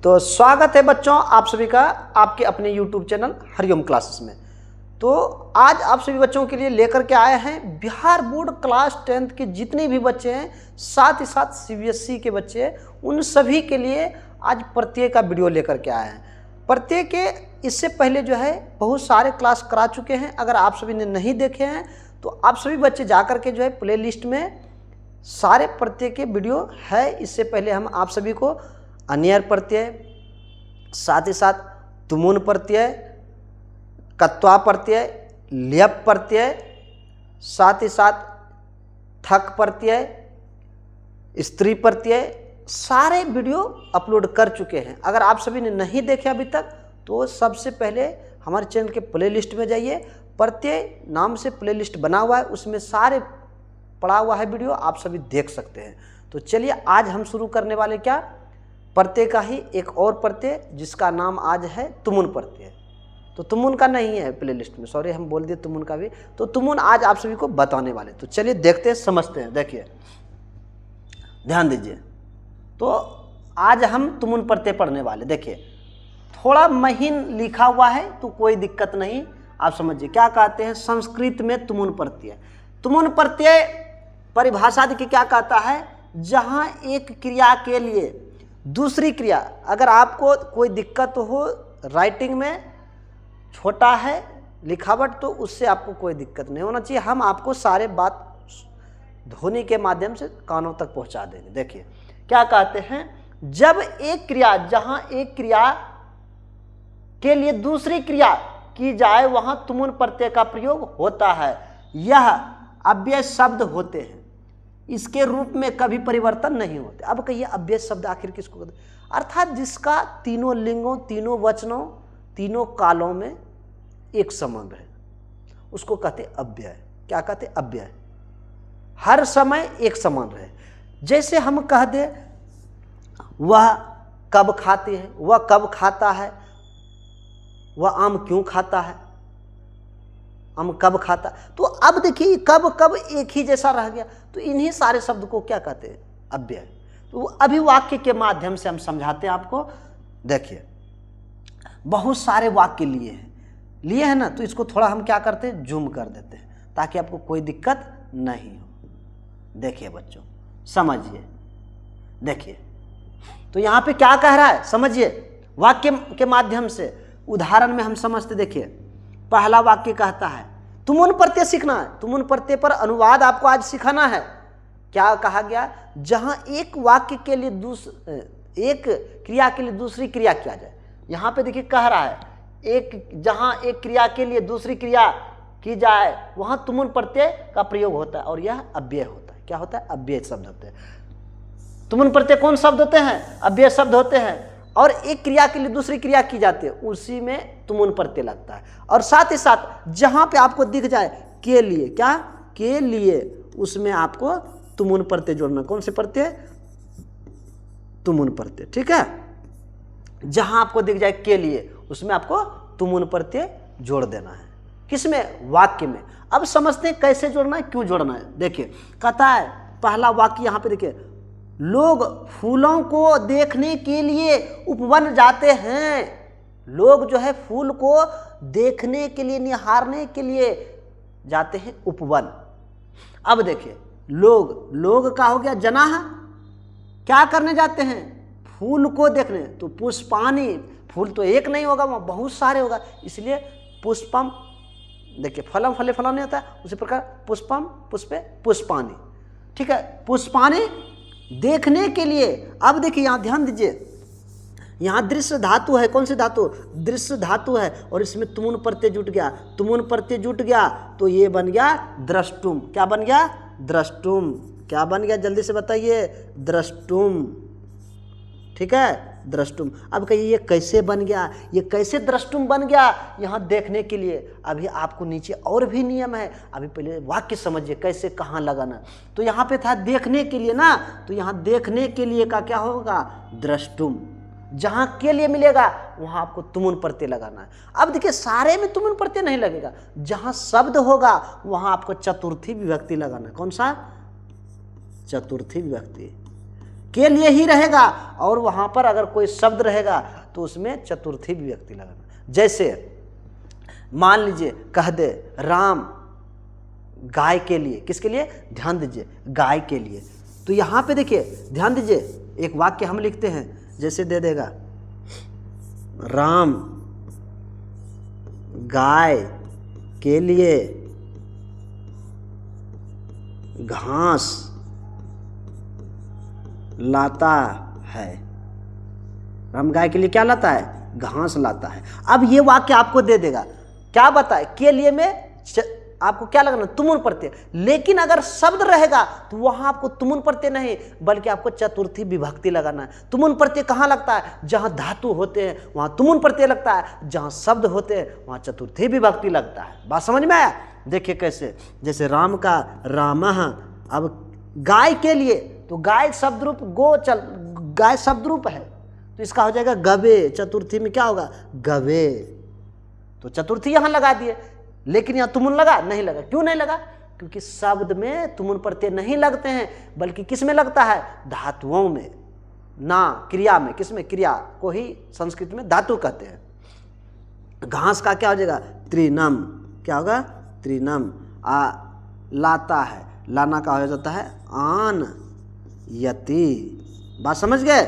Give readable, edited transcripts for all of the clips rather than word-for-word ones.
तो स्वागत है बच्चों आप सभी का आपके अपने YouTube चैनल हरिओम क्लासेस में। तो आज आप सभी बच्चों के लिए लेकर के आए हैं बिहार बोर्ड क्लास 10th के जितने भी बच्चे हैं, साथ ही साथ CBSE के बच्चे हैं, उन सभी के लिए आज प्रत्येक का वीडियो लेकर के आए हैं। प्रत्येक के इससे पहले जो है बहुत सारे क्लास करा चुके हैं। अगर आप सभी ने नहीं देखे हैं तो आप सभी बच्चे जा कर के जो है प्ले लिस्ट में सारे प्रत्यय के वीडियो है। इससे पहले हम आप सभी को अन्यर प्रत्यय, साथ ही साथ तुमुन प्रत्यय, कत्वा प्रत्यय, ल्यप प्रत्यय, साथ ही साथ थक प्रत्यय, स्त्री प्रत्यय, सारे वीडियो अपलोड कर चुके हैं। अगर आप सभी ने नहीं देखे अभी तक तो सबसे पहले हमारे चैनल के प्ले लिस्ट में जाइए। प्रत्यय नाम से प्ले लिस्ट बना हुआ है, उसमें सारे पड़ा हुआ है वीडियो, आप सभी देख सकते हैं। तो चलिए आज हम शुरू करने वाले क्या प्रत्यय का ही एक और प्रत्यय जिसका नाम आज है तुमुन प्रत्यय। तो तुमुन का नहीं है प्ले लिस्ट में, सॉरी हम बोल दिए तुमुन का भी। तो तुमुन आज आप सभी को बताने वाले। तो चलिए देखते हैं, समझते हैं। देखिए ध्यान दीजिए। तो आज हम तुमुन प्रत्यय पढ़ने वाले। देखिए थोड़ा महीन लिखा हुआ है तो कोई दिक्कत नहीं, आप समझिए। क्या कहते हैं संस्कृत में तुमुन प्रत्यय? तुमुन प्रत्यय परिभाषा देखिए क्या कहता है, जहां एक क्रिया के लिए दूसरी क्रिया, अगर आपको कोई दिक्कत हो राइटिंग में, छोटा है लिखावट, तो उससे आपको कोई दिक्कत नहीं होना चाहिए। हम आपको सारे बात ध्वनि के माध्यम से कानों तक पहुंचा देंगे। देखिए क्या कहते हैं, जब एक क्रिया, जहां एक क्रिया के लिए दूसरी क्रिया की जाए वहां तुमुन प्रत्यय का प्रयोग होता है। यह अव्यय शब्द होते हैं, इसके रूप में कभी परिवर्तन नहीं होते। अब कहिए अव्यय शब्द आखिर किसको कहते हैं? अर्थात जिसका तीनों लिंगों, तीनों वचनों, तीनों कालों में एक संबंध है, उसको कहते अव्यय। क्या कहते? अव्यय। हर समय एक संबंध है। जैसे हम कह दे वह कब खाती है, वह कब खाता है, वह आम क्यों खाता है, आम कब खाता। तो अब देखिए कब कब एक ही जैसा रह गया, तो इन्हीं सारे शब्द को क्या कहते हैं? अव्यय। तो अभी वाक्य के माध्यम से हम समझाते हैं आपको। देखिए बहुत सारे वाक्य लिए हैं ना, तो इसको थोड़ा हम क्या करते हैं, जूम कर देते हैं ताकि आपको कोई दिक्कत नहीं हो। देखिए बच्चों समझिए। देखिए तो यहाँ पे क्या कह रहा है समझिए, वाक्य के माध्यम से उदाहरण में हम समझते। देखिए पहला वाक्य कहता है तुमुन प्रत्यय सीखना है। तुमुन प्रत्यय पर अनुवाद आपको आज सिखाना है। क्या कहा गया, जहां एक वाक्य के लिए एक क्रिया के लिए दूसरी क्रिया किया जाए। यहां पे देखिए कह रहा है जहां एक क्रिया के लिए दूसरी क्रिया की जाए वहां तुमुन प्रत्यय का प्रयोग होता है, और यह अव्यय होता है। क्या होता है? अव्यय शब्द होते हैं। तुमुन प्रत्यय कौन शब्द होते हैं? अव्यय शब्द होते हैं। और एक क्रिया के लिए दूसरी क्रिया की जाती है, उसी में तुमुन प्रत्यय लगता है। और साथ ही साथ जहां पे आपको दिख जाए के लिए, क्या के लिए, उसमें आपको तुमुन प्रत्यय जोड़ना। कौन से प्रत्यय? तुमुन प्रत्यय। ठीक है, जहां आपको दिख जाए के लिए उसमें आपको तुमुन प्रत्यय जोड़ देना है। किसमें? वाक्य में। अब समझते हैं कैसे जोड़ना है, क्यों जोड़ना है। देखिए कहता है पहला वाक्य यहां पे देखिए, लोग फूलों को देखने के लिए उपवन जाते हैं। लोग जो है फूल को देखने के लिए, निहारने के लिए जाते हैं उपवन। अब देखिए लोग का हो गया जनाह, क्या करने जाते हैं? फूल को देखने। तो पुष्पानी, फूल तो एक नहीं होगा, वहाँ बहुत सारे होगा, इसलिए पुष्पम। देखिए फलम फले फला नहीं होता है, उसी प्रकार पुष्पम पुष्पे पुष्पानी। ठीक है, पुष्पानी देखने के लिए। अब देखिए यहां ध्यान दीजिए, यहां दृश्य धातु है। कौन सी धातु? दृश्य धातु है, और इसमें तुमुन प्रत्यय जुट गया। तुमुन प्रत्यय जुट गया तो ये बन गया द्रष्टुम। क्या बन गया? द्रष्टुम। क्या बन गया जल्दी से बताइए? द्रष्टुम। ठीक है, द्रष्टुम। अब कहिए ये कैसे बन गया, ये कैसे द्रष्टुम बन गया? यहाँ देखने के लिए। अभी आपको नीचे और भी नियम है, अभी पहले वाक्य समझिए कैसे कहाँ लगाना। तो यहाँ पे था देखने के लिए ना, तो यहाँ देखने के लिए का क्या होगा? द्रष्टुम। जहाँ के लिए मिलेगा वहाँ आपको तुमुन प्रत्यय लगाना है। अब देखिए सारे में तुमुन प्रत्यय नहीं लगेगा, जहाँ शब्द होगा वहाँ आपको चतुर्थी विभक्ति लगाना है। कौन सा? चतुर्थी विभक्ति। के लिए ही रहेगा, और वहाँ पर अगर कोई शब्द रहेगा तो उसमें चतुर्थी विभक्ति लगाना। जैसे मान लीजिए कह दे राम गाय के लिए, किसके लिए, ध्यान दीजिए, गाय के लिए। तो यहाँ पे देखिए ध्यान दीजिए, एक वाक्य हम लिखते हैं, जैसे दे देगा राम गाय के लिए घास लाता है। राम गाय के लिए क्या लाता है, घास लाता है। अब ये वाक्य आपको दे देगा, क्या बताए, के लिए में आपको क्या लगना, तुमुन प्रत्यय। लेकिन अगर शब्द रहेगा तो वहां आपको तुमुन प्रत्यय नहीं, बल्कि आपको चतुर्थी विभक्ति लगाना है। तुमुन प्रत्यय कहाँ लगता है, जहां धातु होते हैं वहां तुमुन प्रत्यय लगता है, जहां शब्द होते हैं वहां चतुर्थी विभक्ति लगता है। बात समझ में आया? देखिए कैसे, जैसे राम का रामः, अब गाय के लिए, तो गाय शब्द रूप गाय शब्द रूप है, तो इसका हो जाएगा गवे, चतुर्थी में क्या होगा, गवे। तो चतुर्थी यहां लगा दिए, लेकिन यहाँ तुमुन लगा नहीं लगा। क्यों नहीं लगा? क्योंकि शब्द में तुमुन प्रत्यय नहीं लगते हैं, बल्कि किस में लगता है, धातुओं में, ना क्रिया में। किस में, क्रिया को ही संस्कृत में धातु कहते हैं। घास का क्या हो जाएगा, त्रिनम, क्या होगा, त्रिनम। लाता है, लाना का हो जाता है आन यति। बात समझ गए,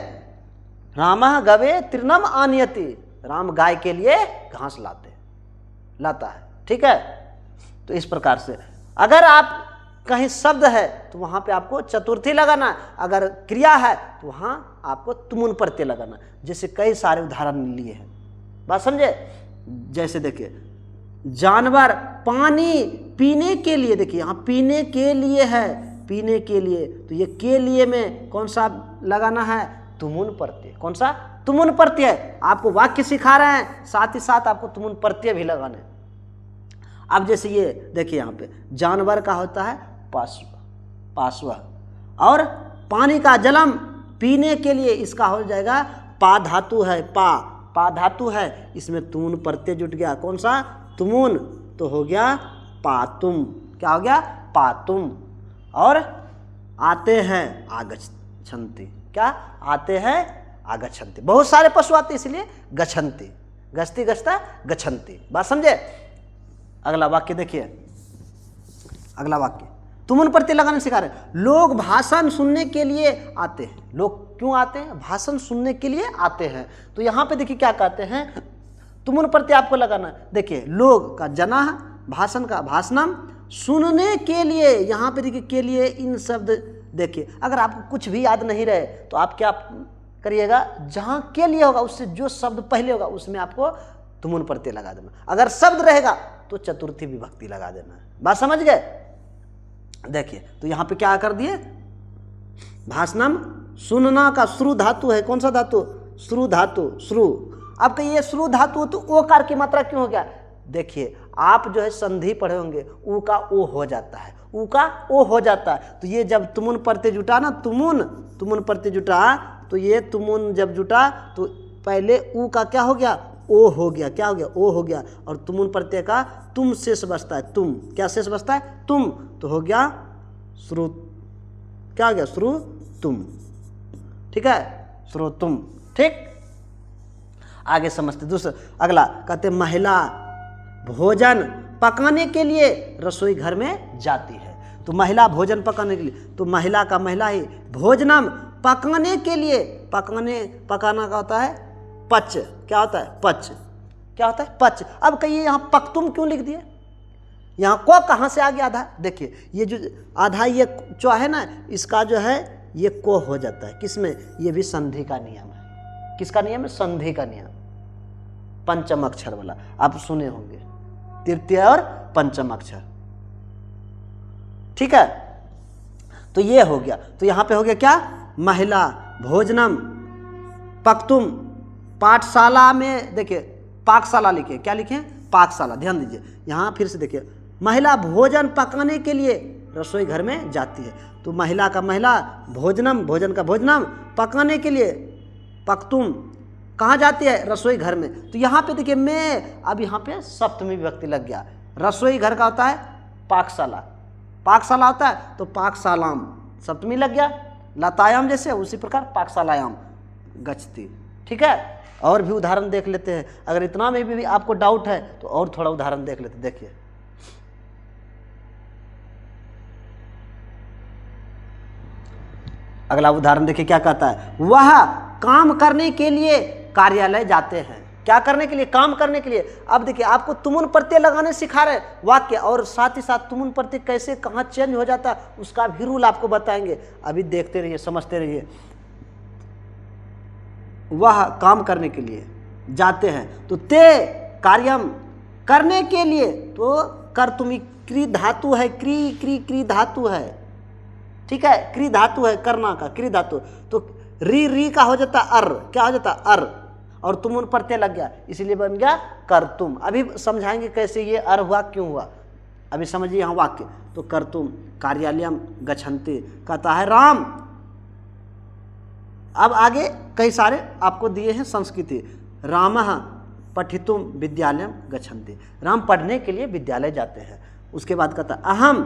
रामः गवे त्रिनम आनयति, राम गाय के लिए घास लाता है। ठीक है, तो इस प्रकार से अगर आप कहीं शब्द है तो वहां पे आपको चतुर्थी लगाना, अगर क्रिया है तो वहां आपको तुमुन प्रत्यय लगाना। जैसे कई सारे उदाहरण लिए हैं, बात समझे। जैसे देखिए जानवर पानी पीने के लिए, देखिए यहाँ पीने के लिए है, पीने के लिए, तो ये के लिए में कौन सा लगाना है, तुमुन प्रत्यय। कौन सा, तुमुन प्रत्यय। आपको वाक्य सिखा रहे हैं, साथ ही साथ आपको तुमुन प्रत्यय भी लगाने। अब जैसे ये देखिए यहाँ पे जानवर का होता है पाश्व, और पानी का जलम पीने के लिए इसका हो जाएगा पा धातु है, पा धातु है, इसमें तुमुन प्रत्यय जुट गया। कौन सा, तुमुन, तो हो गया पातुम। क्या हो गया, पातुम। और आते हैं आगच्छन्ति, क्या, आते हैं आगच्छन्ति। बहुत सारे पशु आते इसलिए गच्छन्ति, गच्छति गच्छता गच्छन्ति। बात समझे। अगला वाक्य देखिए, अगला वाक्य तुमुन प्रत्यय लगाने सिखा रहे। लोग भाषण सुनने के लिए आते हैं। लोग क्यों आते हैं, भाषण सुनने के लिए आते हैं। तो यहाँ पे देखिए क्या कहते हैं, तुमुन प्रत्यय आपको लगाना। देखिए लोग का जना, भाषण का भाषणम, सुनने के लिए, यहाँ पे देखिए के लिए इन शब्द। देखिए अगर आपको कुछ भी याद नहीं रहे तो आप क्या करिएगा, जहाँ के लिए होगा उससे जो शब्द पहले होगा उसमें आपको तुमुन प्रत्यय लगा देना। अगर शब्द रहेगा तो चतुर्थी विभक्ति लगा देना। बात समझ गए। देखिए तो यहाँ पे क्या कर दिए, भाषणम, सुनना का श्रु धातु है। कौन सा धातु, श्रु धातु, श्रु। अब कहिए श्रु धातु तो ओकार की मात्रा क्यों हो गया। देखिए आप जो है संधि पढ़े होंगे, ऊ का ओ हो जाता है, ऊ का ओ हो जाता है। तो ये जब तुमुन प्रत्यय जुटा ना, तुमुन प्रत्यय जुटा, तो ये तुमुन जब जुटा तो पहले ऊ का क्या हो गया, ओ हो गया। क्या हो गया, ओ हो गया। और तुमुन प्रत्यय का तुम शेष बचता है, तुम, क्या शेष बचता है, तुम, तो हो गया श्रु, क्या हो गया, श्रु तुम। ठीक है, श्रु तुम। ठीक, आगे समझते। दूसरा अगला कहते महिला भोजन पकाने के लिए रसोई घर में जाती है। तो महिला भोजन पकाने के लिए, तो महिला का महिला ही, भोजनम पकाने के लिए, पकाना का होता है पच। क्या होता है, पच। क्या होता है, पच। अब कहिए यहाँ पकतुम क्यों लिख दिए, यहाँ को कहाँ से आ गया आधा। देखिए ये जो आधा ये जो है ना, इसका जो है ये को हो जाता है किसमें, ये भी संधि का नियम है। किसका नियम है, संधि का नियम, पंचम अक्षर वाला। आप सुने होंगे, तृतीय और पंचम अक्षर। ठीक है, तो ये हो गया। तो यहाँ पे हो गया क्या, महिला भोजनम पकतुम, पाठशाला में, देखिए पाकशाला लिखे, क्या लिखे, पाकशाला। ध्यान दीजिए यहाँ फिर से देखिए, महिला भोजन पकाने के लिए रसोई घर में जाती है। तो महिला का महिला, भोजनम, भोजन का भोजनम, पकाने के लिए पकतुम, कहाँ जाती है, रसोई घर में। तो यहाँ पे देखिए मैं, अब यहाँ पे सप्तमी विभक्ति लग गया। रसोई घर का होता है पाकशाला, पाकशाला होता है तो पाकशालाम, सप्तमी लग गया। लतायाम जैसे, उसी प्रकार पाकशालायाम गच्छति। ठीक है, और भी उदाहरण देख लेते हैं। अगर इतना में भी आपको डाउट है तो और थोड़ा उदाहरण देख लेते हैं। देखिए, अगला उदाहरण देखिए क्या कहता है, वह काम करने के लिए कार्यालय जाते हैं। क्या करने के लिए? काम करने के लिए। अब देखिए, आपको तुमुन प्रत्यय लगाने सिखा रहे वाक्य, और साथ ही साथ तुमुन प्रत्यय कैसे कहाँ चेंज हो जाता है उसका भी रूल आपको बताएंगे। अभी देखते रहिए, समझते रहिए। वह काम करने के लिए जाते हैं, तो ते कार्यम करने के लिए, तो कर तुम क्री धातु है, क्री धातु है। ठीक है, क्री धातु है करना का, क्री धातु, तो री का हो जाता अर, क्या हो जाता अर, और तुम उन प्रत्यय लग गया, इसीलिए बन गया कर तुम। अभी समझाएंगे कैसे ये अर हुआ, क्यों हुआ, अभी समझिए यहाँ वाक्य। तो कर तुम कार्यालयम गच्छन्ति, कहता है राम। अब आगे कई सारे आपको दिए हैं संस्कृति। रामः पठितुम विद्यालयम गच्छन्ति, राम पढ़ने के लिए विद्यालय जाते हैं। उसके बाद कहता अहम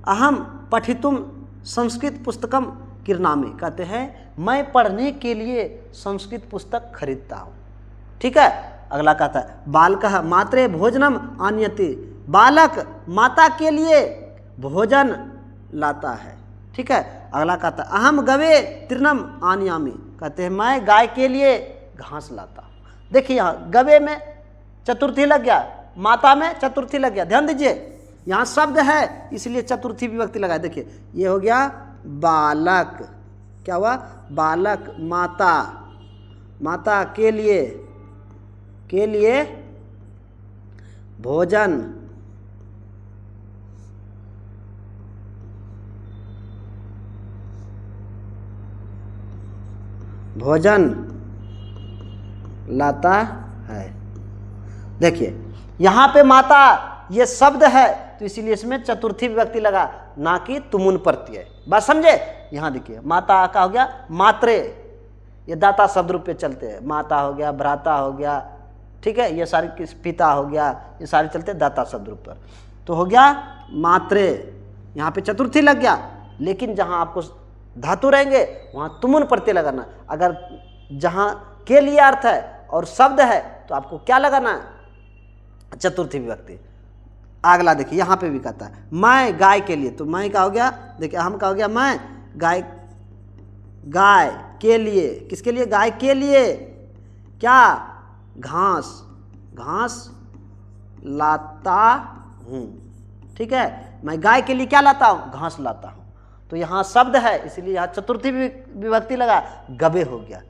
अहम पठितुम संस्कृत पुस्तकम किरनामी, कहते हैं मैं पढ़ने के लिए संस्कृत पुस्तक खरीदता हूँ। ठीक है, अगला कहता है बालकः मात्रे भोजनम आनयति, बालक माता के लिए भोजन लाता है। ठीक है, अगला कहता है अहम गवे तृणम आनयामी, कहते हैं मैं गाय के लिए घास लाता हूँ। देखिए यहाँ गवे में चतुर्थी लग गया, माता में चतुर्थी लग गया। ध्यान दीजिए, यहाँ शब्द है इसलिए चतुर्थी विभक्ति लगाए। देखिए ये हो गया बालक, क्या हुआ, बालक माता के लिए भोजन लाता है। देखिए यहाँ पे माता ये शब्द है तो इसीलिए इसमें चतुर्थी विभक्ति लगा, ना कि तुमुन प्रत्यय। बात समझे? यहाँ देखिए माता का हो गया मात्रे, ये दाता शब्द रूप पे चलते हैं। माता हो गया, भ्राता हो गया, ठीक है, ये सारे किस, पिता हो गया, ये सारे चलते हैं दाता शब्द रूप पर। तो हो गया मात्रे, यहाँ पे चतुर्थी लग गया। लेकिन जहाँ आपको धातु रहेंगे वहाँ तुमुन प्रत्यय लगाना। अगर जहाँ के लिए अर्थ है और शब्द है तो आपको क्या लगाना है, चतुर्थी विभक्ति। अगला देखिए यहाँ पे भी कहता है मैं गाय के लिए, तो मैं का हो गया, देखिए हम का हो गया मैं, गाय के लिए, किसके लिए, गाय के लिए क्या, घास लाता हूँ। ठीक है, मैं गाय के लिए क्या लाता हूँ, घास लाता हूँ। तो यहाँ शब्द है इसलिए यहाँ चतुर्थी विभक्ति लगा, गबे हो गया।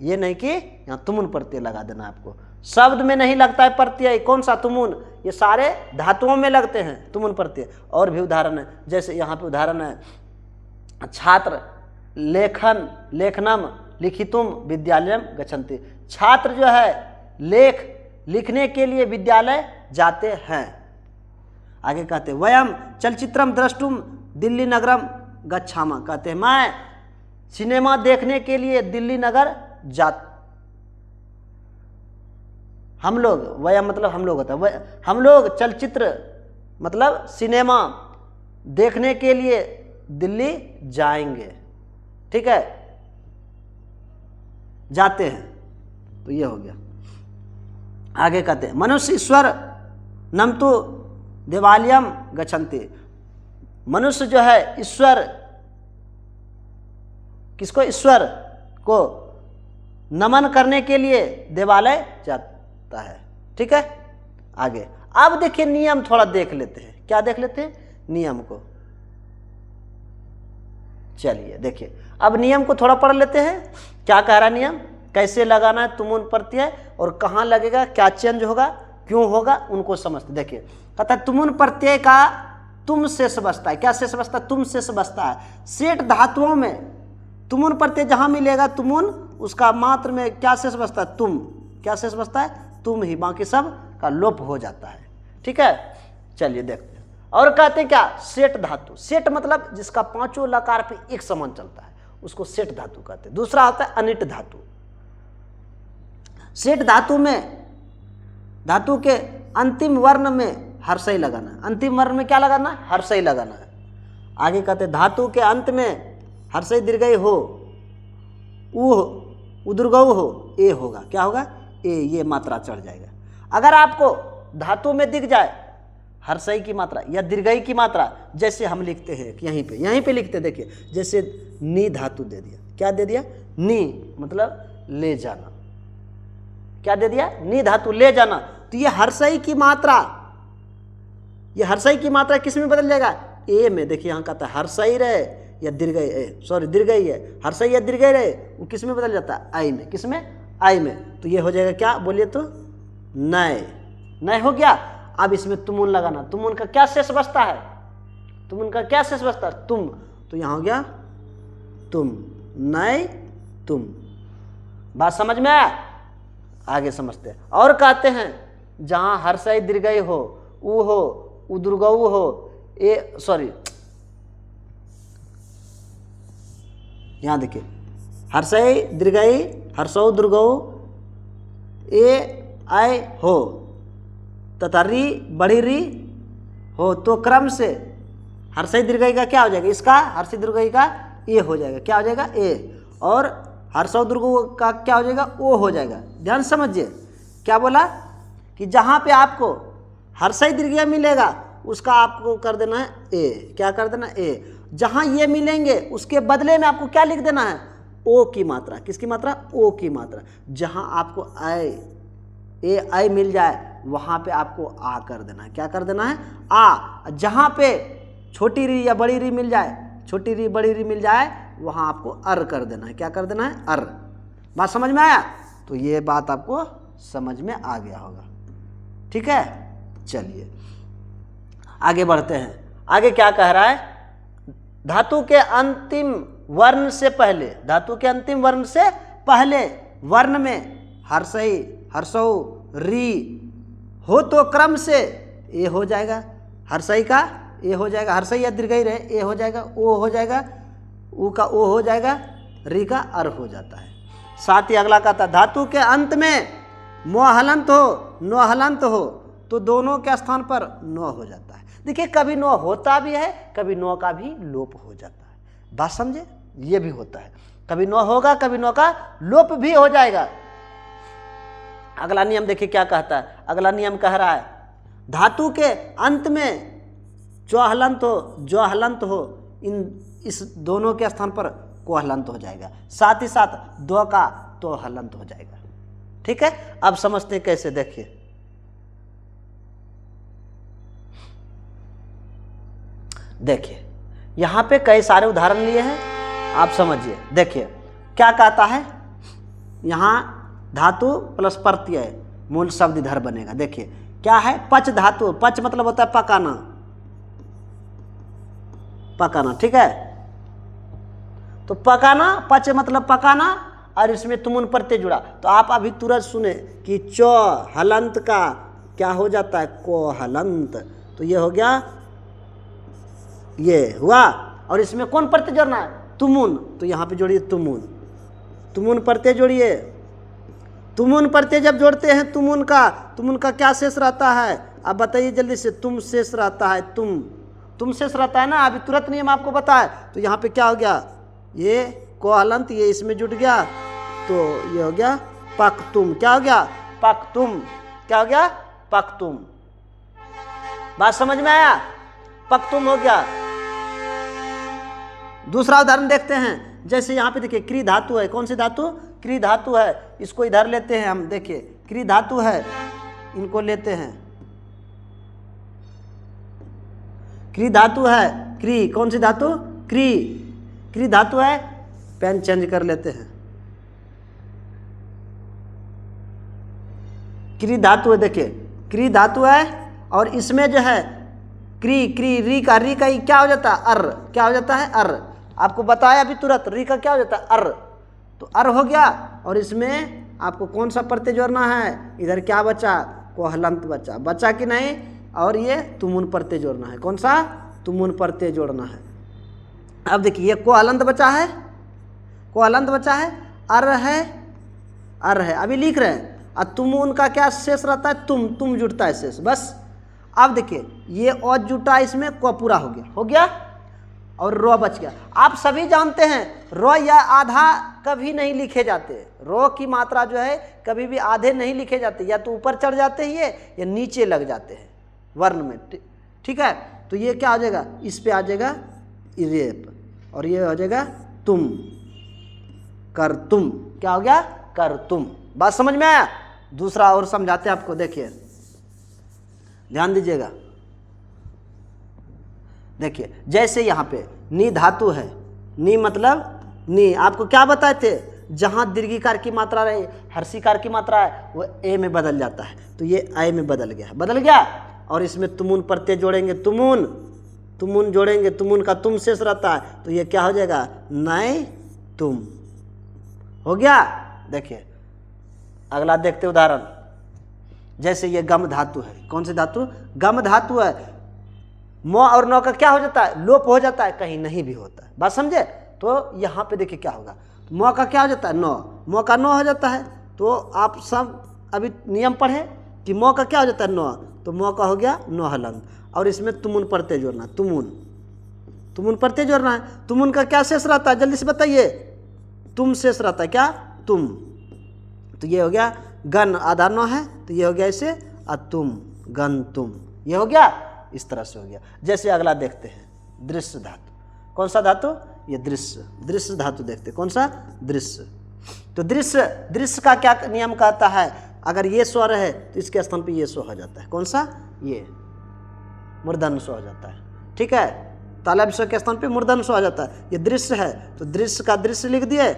ये नहीं कि यहाँ तुमुन प्रत्यय लगा देना आपको। शब्द में नहीं लगता है प्रत्यय, कौन सा, तुमुन। ये सारे धातुओं में लगते हैं तुमुन प्रत्यय। और भी उदाहरण है, जैसे यहाँ पे उदाहरण है छात्र लेखनम लिखितुम विद्यालयम गच्छन्ति, छात्र जो है लिखने के लिए विद्यालय जाते हैं। आगे कहते हैं वयम चलचित्रम द्रष्टुम दिल्ली नगरम गच्छामा, कहते हैं मैं सिनेमा देखने के लिए दिल्ली नगर हम लोग, वयम मतलब हम लोग होता है, हम लोग चलचित्र मतलब सिनेमा देखने के लिए दिल्ली जाएंगे। ठीक है, जाते हैं, तो ये हो गया। आगे कहते हैं मनुष्य ईश्वर नमतु देवालयम गच्छन्ति, मनुष्य जो है ईश्वर, किसको, ईश्वर को नमन करने के लिए देवालय जाता है। ठीक है, आगे अब देखिए नियम थोड़ा देख लेते हैं। क्या देख लेते हैं, नियम को। चलिए देखिए अब नियम को थोड़ा पढ़ लेते हैं। क्या कह रहा है नियम, कैसे लगाना है तुमुन प्रत्यय और कहाँ लगेगा, क्या चेंज होगा, क्यों होगा, उनको समझते। देखिए कहता है तुमुन प्रत्यय का तुम शेष बचता है। क्या शेष बचता है, तुम शेष बचता है। सेठ धातुओं में तुमुन प्रत्यय जहां मिलेगा तुमुन, उसका मात्र में क्या शेष बचता है, तुम। क्या शेष बचता है, तुम ही, बाकी सब का लोप हो जाता है। ठीक है, चलिए देखते हैं। और कहते हैं क्या, सेठ धातु। सेठ मतलब जिसका पांचों लकार पे एक समान चलता है उसको सेठ धातु कहते हैं। दूसरा होता है अनिट धातु। सेठ धातु में धातु के अंतिम वर्ण में हर्षई लगाना है। अंतिम वर्ण में क्या लगाना है, हर्षई लगाना है। आगे कहते हैं धातु के अंत में हर्षई दीर्घई हो, उ उदुर्गऊ हो, ए होगा। क्या होगा? ए, ये मात्रा चढ़ जाएगा। अगर आपको धातु में दिख जाए हर्षई की मात्रा या दीर्घई की मात्रा, जैसे हम लिखते हैं यहीं पे लिखते, देखिए जैसे नी धातु दे दिया। क्या दे दिया? नी, मतलब ले जाना। क्या दे दिया? नी धातु, ले जाना। तो ये हर्षई की मात्रा, ये हर्षई की मात्रा किस में बदल जाएगा? ए में। देखिए यहाँ कहता है हर्षई रहे या दीर्घई, सॉरी दीर्घई है, हर्षई या दीर्घई रहे, वो किस में बदल जाता है? आई में। किस में? आई में। तो ये हो जाएगा क्या? बोलिए तो, नय। नय हो गया। अब इसमें तुमुन लगाना। तुमुन का क्या शेष बचता है? तुमुन का क्या शेष बचता है? तुम। तो यहाँ हो गया तुम, नय तुम। बात समझ में आया? आगे समझते हैं। और कहते हैं जहां हर्षई दीर्घई हो, उ हो, उदुर्गऊ हो, ए, सॉरी यहां देखिए हर्षई दीर्घई, हर्षौ दीर्घऊ, ए आय हो तथा री बड़ी री हो, तो क्रम से हर्षई दीर्घई का क्या हो जाएगा? इसका हर्षई दीर्घई का ए हो जाएगा। क्या हो जाएगा? ए। और हर्षौ दीर्घऊ का क्या हो जाएगा? ओ हो जाएगा। ध्यान समझिए, क्या बोला कि जहां पे आपको हर्षई दीर्घई मिलेगा उसका आपको कर देना है ए। क्या कर देना? ए। जहां ये मिलेंगे उसके बदले में आपको क्या लिख देना है? ओ की मात्रा। किसकी मात्रा? ओ की मात्रा। जहां आपको आई, ए आई मिल जाए वहां पे आपको आ कर देना है। क्या कर देना है? आ। जहां पे छोटी री या बड़ी री मिल जाए, छोटी री बड़ी री मिल जाए, वहां आपको अर कर देना है। क्या कर देना है? अर। बात समझ में आया? तो ये बात आपको समझ में आ गया होगा। ठीक है, चलिए आगे बढ़ते हैं। आगे क्या कह रहा है? धातु के अंतिम वर्ण से पहले, धातु के अंतिम वर्ण से पहले वर्ण में हर्षई, हर्षौ, री हो तो क्रम से ए हो जाएगा। हर्षई का ए हो जाएगा, हर्षई या दीर्घई रहे, ए हो जाएगा, ओ हो जाएगा, ऊ का ओ हो जाएगा, री का अर हो जाता है। साथ ही अगला कहता है धातु के अंत में म हलंत हो, न हलंत हो, तो दोनों के स्थान पर न हो जाता है। देखिए कभी न होता भी है, कभी न का भी लोप हो जाता है। बात समझे? ये भी होता है, कभी न होगा, कभी न का लोप भी हो जाएगा। अगला नियम देखिए क्या कहता है। अगला नियम कह रहा है धातु के अंत में जो हलंत हो, जो हलंत हो, इस दोनों के स्थान पर को हलंत हो जाएगा। साथ ही साथ दो का तो हलंत हो जाएगा। ठीक है, अब समझते हैं कैसे। देखिए देखिए यहां पे कई सारे उदाहरण लिए हैं, आप समझिए। देखिए क्या कहता है, यहां धातु प्लस प्रत्यय मूल शब्द इधर बनेगा। देखिए क्या है? पच धातु। पच मतलब होता है पकाना, पकाना। ठीक है, तो पकाना, पच मतलब पकाना, और इसमें तुमुन प्रत्यय जुड़ा। तो आप अभी तुरंत सुने कि चौ हलंत का क्या हो जाता है? को हलंत। तो ये हो गया, ये हुआ। और इसमें कौन प्रत्यय जोड़ना है? तुमुन। तो यहाँ पे जोड़िए तुमुन, तुमुन प्रत्यय जोड़िए। तुमुन प्रत्यय जब जोड़ते हैं तुमुन का क्या शेष रहता है? अब बताइए जल्दी से। तुम शेष रहता है, तुम शेष रहता है ना। अभी तुरंत नियम आपको बताए। तो यहाँ पे क्या हो गया? ये को हलंत, ये इसमें जुट गया, तो ये हो गया पकतुम। क्या हो गया? पकतुम। क्या हो गया? पकतुम। बात समझ में आया? पकतुम हो गया। दूसरा उदाहरण देखते हैं। जैसे यहाँ पे देखिए क्री धातु है। कौन सी धातु? क्री धातु है। इसको इधर लेते हैं हम। देखिए क्री धातु है, इनको लेते हैं। क्री धातु है, क्री। कौन सी धातु? क्री। क्री धातु है, पेन चेंज कर लेते हैं। क्री धातु है, देखिए क्री धातु है, और इसमें जो है क्री, क्री, री का क्या हो जाता है? अर। क्या हो जाता है? अर। आपको बताया अभी तुरंत, री का क्या हो जाता है? अर। तो अर हो गया। और इसमें आपको कौन सा प्रत्यय जोड़ना है? इधर क्या बचा? को हलंत बचा। बचा कि नहीं? और ये तुमुन प्रत्यय जोड़ना है। कौन सा? तुमुन प्रत्यय जोड़ना है। अब देखिए ये को हलंत बचा है, को हलंत बचा है, अर है, अर है। अभी लिख रहे हैं। और तुमुन का क्या शेष रहता है? तुम जुड़ता है शेष, बस। अब देखिए ये और जुटा, इसमें को पूरा हो गया, हो गया। और रो बच गया। आप सभी जानते हैं रो या आधा कभी नहीं लिखे जाते, रो की मात्रा जो है कभी भी आधे नहीं लिखे जाते, या तो ऊपर चढ़ जाते हैं ये या नीचे लग जाते हैं वर्ण में, ठीक है। तो ये क्या हो जाएगा, इस पे आ जाएगा रेप और ये हो जाएगा तुम, कर तुम, क्या हो गया, कर तुम। बात समझ में आया? दूसरा और समझाते हैं आपको, देखिए ध्यान दीजिएगा। देखिए जैसे यहाँ पे नी धातु है, नी मतलब नी, आपको क्या बताए थे, जहाँ दीर्घिकार की मात्रा रहे हर्षिकार की मात्रा है वो ए में बदल जाता है, तो ये ए में बदल गया। और इसमें तुमुन प्रत्यय जोड़ेंगे, तुमुन जोड़ेंगे, तुमुन का तुम शेष रहता है, तो ये क्या हो जाएगा, नय तुम हो गया। देखिए अगला देखते उदाहरण, जैसे ये गम धातु है, कौन सी धातु, गम धातु है। म और न का क्या हो जाता है, लोप हो जाता है, कहीं नहीं भी होता है, बात समझे। तो यहाँ पे देखिए क्या होगा, म का क्या हो जाता है, न, म का न हो जाता है। तो आप सब अभी नियम पढ़े कि म का क्या हो जाता है, न, तो म का हो गया न हलंत, और इसमें तुमुन प्रत्यय जोड़ना, तुमुन प्रत्यय जोड़ना है। तुमुन का क्या शेष रहता है, जल्दी से बताइए, तुम शेष रहता है, क्या, तुम। तो ये हो गया गन, आधा न है, तो ये हो गया ऐसे, तुम, गन तुम, ये हो गया, इस तरह से हो गया। जैसे अगला देखते हैं दृश्य धातु, कौन सा धातु, ये दृश्य धातु देखते, कौन सा, दृश्य। तो दृश्य का क्या नियम कहता है, अगर ये स्वर है तो इसके स्थान पे ये स्वर हो जाता है, कौन सा, ये मूर्धन्य स्वर हो जाता है, ठीक है। तालव्य स्वर के स्थान पे मूर्धन्य स्वर हो जाता है। ये दृश्य है तो दृश्य का दृश्य लिख दिए,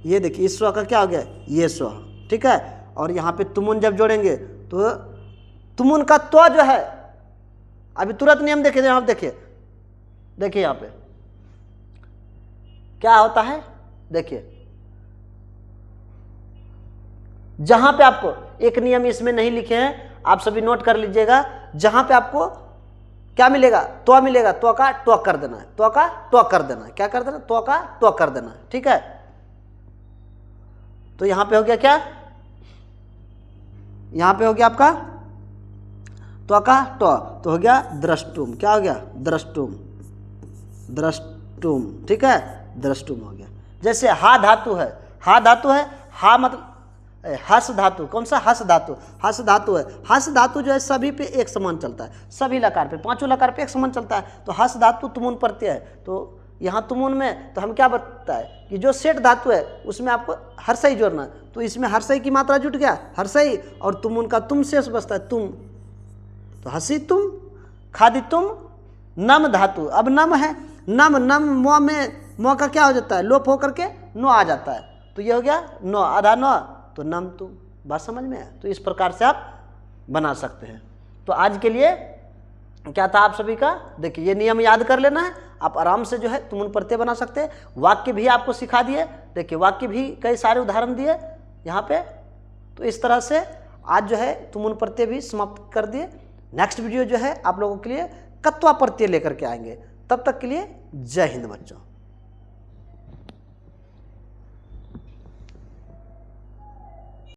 ये देखिए इस स्वर का क्या हो गया, ये स्वर, ठीक है। और यहाँ पे तुमुन जब जोड़ेंगे तो तुमुन का तो जो है, अभी तुरंत नियम देखिए, आप देखिए यहाँ पे क्या होता है, देखिए जहां पे आपको एक नियम इसमें नहीं लिखे हैं, आप सभी नोट कर लीजिएगा। जहां पे आपको क्या मिलेगा, तो मिलेगा, तो का तो कर देना है, तो का तो कर देना है, क्या कर देना, तो का तो कर देना है, ठीक है। तो यहां पे हो गया क्या, यहां पे हो गया आपका तो का तो हो गया द्रष्टुम, क्या हो गया, द्रष्टुम, ठीक है, द्रष्टुम हो गया। जैसे हा धातु है, हा मतलब हस धातु, कौन सा, हस धातु है। हस धातु जो है सभी पे एक समान चलता है, सभी लकार पे, पांचों लकार पे एक समान चलता है। तो हस धातु तुमुन प्रत्यय है, तो यहाँ तुमुन में तो हम क्या बताए कि जो सेठ धातु है उसमें आपको हर्षई जोड़ना है, तो इसमें हर्षई की मात्रा जुट गया, हर्षई, और तुमुन का तुम शेष बचता है, तुम, तो हसी तुम, खादी तुम। नम धातु, अब नम है, नम म में म का क्या हो जाता है, लोप होकर के नो आ जाता है, तो ये हो गया नो, आधा नो, तो नम तुम। बात समझ में है? तो इस प्रकार से आप बना सकते हैं। तो आज के लिए क्या था आप सभी का, देखिए ये नियम याद कर लेना है, आप आराम से जो है तुमुन प्रत्यय बना सकते हैं। वाक्य भी आपको सिखा दिए, देखिए वाक्य भी कई सारे उदाहरण दिए यहाँ पे। तो इस तरह से आज जो है तुमुन प्रत्यय भी समाप्त कर दिए। नेक्स्ट वीडियो जो है आप लोगों के लिए कत्वा प्रत्यय लेकर के आएंगे। तब तक के लिए जय हिंद बच्चों।